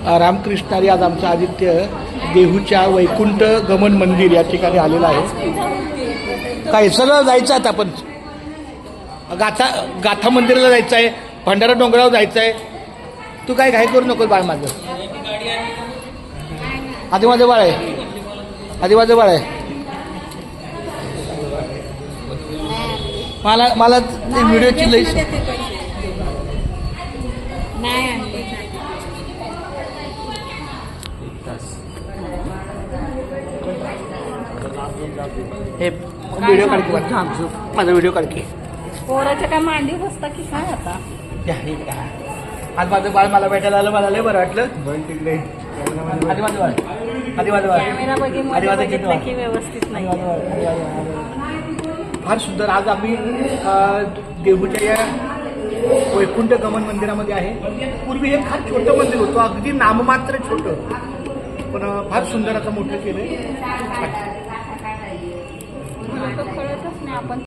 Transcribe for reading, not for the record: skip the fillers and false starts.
रामकृष्णारी आज आमचं आदित्य देहूच्या वैकुंठ गमन मंदिर या ठिकाणी आलेलं आहे. काय सगळं जायचं आता आपण गाथा मंदिराला जायचं आहे, भंडारा डोंगरावर जायचं आहे. तू काय घाई करू नको बाळ माझं. आधी माझं बाळ आहे, आधी माझं बाळ आहे. मला व्हिडिओची लई हे व्हिडिओ काढ की माझा व्हिडिओ काढ की. पोराच्या काय मांडी बसता की काय आता. आज माझं बाळ मला भेटायला आलं, मला लय बरं वाटलं. तिकडे आधी माझं बाळ, आधी माझं बाळ, कॅमेरा बघितलं की व्यवस्थित नाही. फार सुंदर. आज आम्ही देहूच्या या वैकुंठ गमन मंदिरामध्ये आहे. पूर्वी हे फार छोटं मंदिर होतं, अगदी नाममात्र छोटं, पण फार सुंदर असं मोठं केलं.